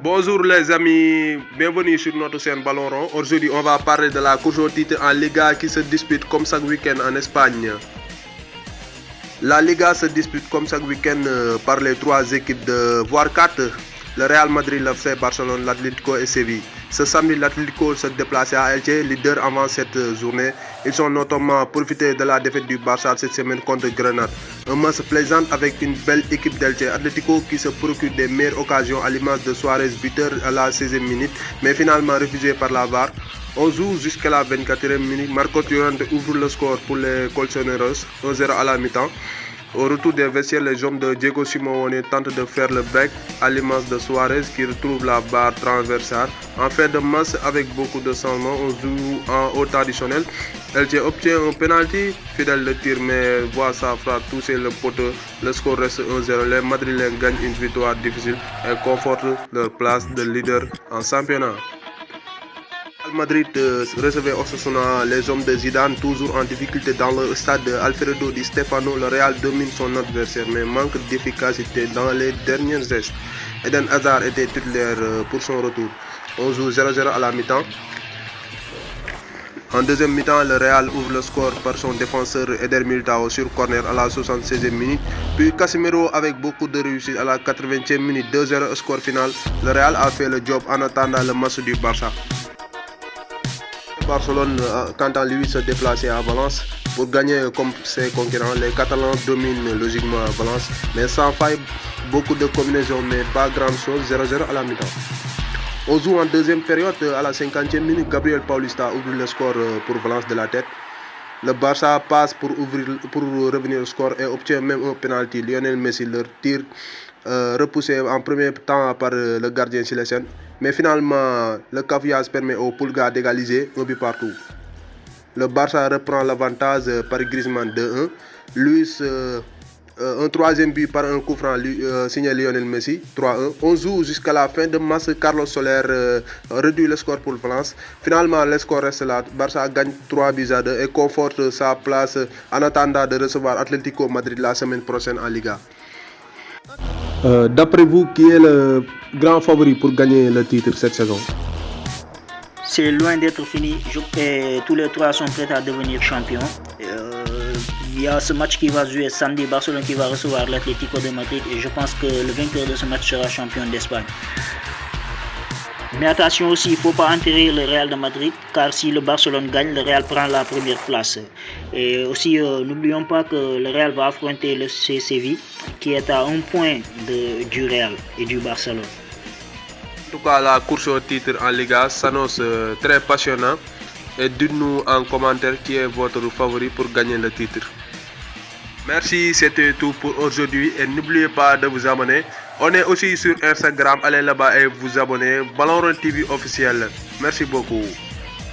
Bonjour les amis, bienvenue sur notre chaîne Ballon Rond. Aujourd'hui, on va parler de la course au titre en Liga qui se dispute comme chaque week-end en Espagne. La Liga se dispute comme chaque week-end par les trois équipes voire quatre. Le Real Madrid, le FC Barcelone, l'Atlético et Séville. Ce samedi, l'Atlético se déplaçait à Elche, leader avant cette journée. Ils ont notamment profité de la défaite du Barça cette semaine contre Grenade. Un match plaisant avec une belle équipe d'Elche. Atlético qui se procure des meilleures occasions à l'image de Suarez, buteur à la 16e minute, mais finalement refusé par la VAR. On joue jusqu'à la 24e minute. Marcos Llorente ouvre le score pour les Colchoneros, 1-0 à la mi-temps. Au retour des vestiaires, les hommes de Diego Simeone tentent de faire le break à l'image de Suarez qui retrouve la barre transversale. En fin de match, avec beaucoup de changements, on joue en haut additionnel. Elche obtient un penalty, fidèle le tir mais voit sa frappe toucher le poteau. Le score reste 1-0. Les Madrilèns gagnent une victoire difficile et confortent leur place de leader en championnat. Madrid recevait Osasuna, les hommes de Zidane toujours en difficulté dans le stade Alfredo Di Stefano. Le Real domine son adversaire mais manque d'efficacité dans les derniers gestes. Eden Hazard était titulaire pour son retour. On joue 0-0 à la mi-temps. En deuxième mi-temps, le Real ouvre le score par son défenseur Eder Militao sur corner à la 76e minute. Puis Casemiro avec beaucoup de réussite à la 80e minute, 2-0 score final. Le Real a fait le job en attendant le match du Barça. Barcelone, quant à lui, se déplaçait à Valence pour gagner comme ses concurrents. Les Catalans dominent logiquement Valence, mais sans faille, beaucoup de combinaisons, mais pas grand chose. 0-0 à la mi-temps. On joue en deuxième période à la 50e minute. Gabriel Paulista ouvre le score pour Valence de la tête. Le Barça passe pour revenir au score et obtient même un penalty. Lionel Messi leur tire repoussé en premier temps par le gardien Silesen. Mais finalement, le Cavillas permet au Pulga d'égaliser un but partout. Le Barça reprend l'avantage par Griezmann 2-1. Luis, un troisième but par un coup franc signé Lionel Messi 3-1. On joue jusqu'à la fin de match. Carlos Soler réduit le score pour Valence. Finalement, le score reste là. Barça gagne 3-2 et conforte sa place en attendant de recevoir Atlético Madrid la semaine prochaine en Liga. D'après vous, qui est le grand favori pour gagner le titre cette saison? C'est loin d'être fini. Tous les trois sont prêts à devenir champions. Il y a ce match qui va jouer samedi, Barcelone qui va recevoir l'Atlético de Madrid et je pense que le vainqueur de ce match sera champion d'Espagne. Mais attention aussi, il ne faut pas enterrer le Real de Madrid car si le Barcelone gagne, le Real prend la première place. Et aussi, n'oublions pas que le Real va affronter le Séville qui est à un point du Real et du Barcelone. En tout cas, la course au titre en Liga s'annonce très passionnante. Et dites-nous en commentaire qui est votre favori pour gagner le titre. Merci, c'était tout pour aujourd'hui et n'oubliez pas de vous abonner. On est aussi sur Instagram, allez là-bas et vous abonnez. Ballon Rond TV officiel. Merci beaucoup.